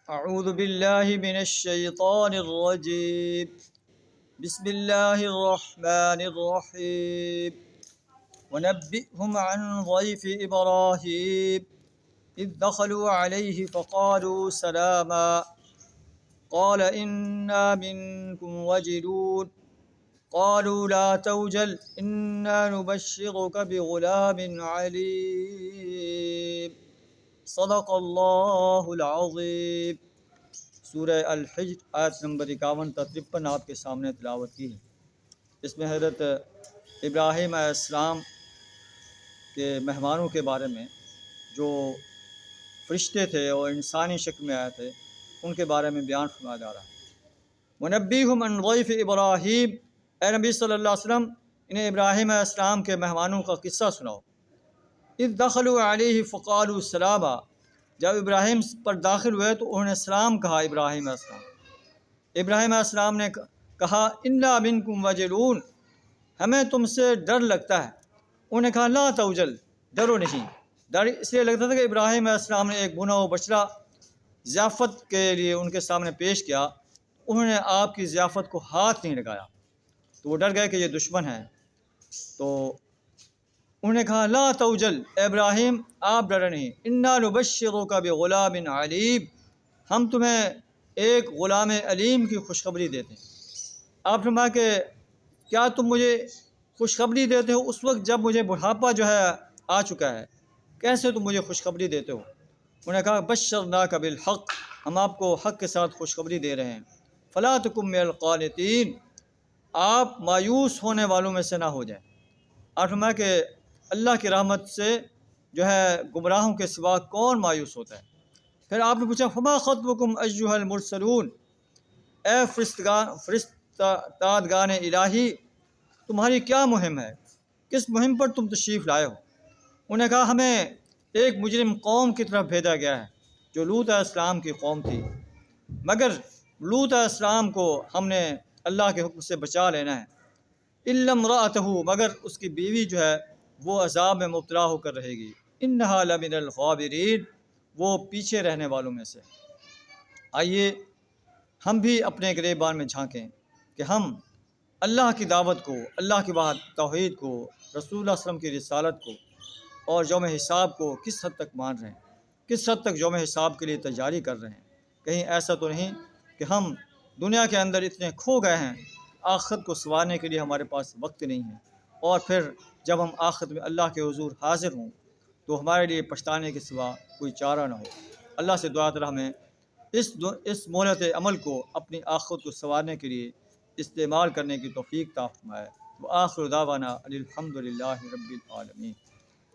اعوذ باللہ من الشیطان الرجیم بسم اللہ الرحمن الرحیم ونبئهم عن ضيف إبراهيم إذ دخلوا عليه فقالوا سلاما قال إنا منكم وجلون قالوا لا توجل إنا نبشرك بغلام عليم صدق اللہ العظیم۔ سورہ الحجر آیت نمبر 51 تا 53 آپ کے سامنے تلاوت کی ہے۔ اس میں حضرت ابراہیم علیہ السلام کے مہمانوں کے بارے میں جو فرشتے تھے اور انسانی شکل میں آئے تھے ان کے بارے میں بیان فرمایا جا رہا ہے۔ وَنَبِّئْهُمْ عَنْ ضَيْفِ إِبْرَاهِيمَ، اے نبی صلی اللہ علیہ وسلم انہیں ابراہیم علیہ السلام کے مہمانوں کا قصہ سناؤ۔ اذ دخلوا علیہ فقالوا سلاما، جب ابراہیم پر داخل ہوئے تو انہوں نے سلام کہا۔ ابراہیم علیہ السلام نے کہا انا منکم وجلون، ہمیں تم سے ڈر لگتا ہے۔ انہوں نے کہا لا توجل، ڈرو نہیں۔ ڈر اس لیے لگتا تھا کہ ابراہیم علیہ السلام نے ایک بنا و بچڑا ضیافت کے لیے ان کے سامنے پیش کیا، انہوں نے آپ کی ضیافت کو ہاتھ نہیں لگایا تو وہ ڈر گئے کہ یہ دشمن ہیں۔ تو انہوں نے کہا لا توجل، اے ابراہیم آپ ڈرے نہیں، انا نبشرک بغلام علیم، ہم تمہیں ایک غلام علیم کی خوشخبری دیتے ہیں۔ آپ فرمایا کہ کیا تم مجھے خوشخبری دیتے ہو اس وقت جب مجھے بڑھاپا جو ہے آ چکا ہے؟ کیسے تم مجھے خوشخبری دیتے ہو؟ انہوں نے کہا بشرناک بالحق، ہم آپ کو حق کے ساتھ خوشخبری دے رہے ہیں۔ فلا تکن من القانطین، آپ مایوس ہونے والوں میں سے نہ ہو جائیں۔ آپ فرمایا کہ اللہ کی رحمت سے جو ہے گمراہوں کے سوا کون مایوس ہوتا ہے؟ پھر آپ نے پوچھا فما خطبکم ایھا المرسلون، اے فرستادگان الہی تمہاری کیا مہم ہے؟ کس مہم پر تم تشریف لائے ہو؟ انہوں نے کہا ہمیں ایک مجرم قوم کی طرف بھیجا گیا ہے جو لوط علیہ السلام کی قوم تھی، مگر لوط علیہ السلام کو ہم نے اللہ کے حکم سے بچا لینا ہے۔ الا امرأتہ، مگر اس کی بیوی جو ہے وہ عذاب میں مبتلا ہو کر رہے گی۔ انہا لمن الغابرین، وہ پیچھے رہنے والوں میں سے۔ آئیے ہم بھی اپنے گریبان میں جھانکیں کہ ہم اللہ کی دعوت کو، اللہ کی توحید کو، رسول اللہ صلی اللہ علیہ وسلم کی رسالت کو اور یوم حساب کو کس حد تک مان رہے ہیں، کس حد تک یوم حساب کے لیے تیاری کر رہے ہیں۔ کہیں ایسا تو نہیں کہ ہم دنیا کے اندر اتنے کھو گئے ہیں آخرت کو سنوارنے کے لیے ہمارے پاس وقت نہیں ہے، اور پھر جب ہم آخرت میں اللہ کے حضور حاضر ہوں تو ہمارے لیے پچھتانے کے سوا کوئی چارہ نہ ہو۔ اللہ سے دعا تعالیٰ ہمیں اس مہلت عمل کو اپنی آخرت کو سنوارنے کے لیے استعمال کرنے کی توفیق عطا فرمائے۔ وآخر دعوانا الحمد للہ رب العالمین۔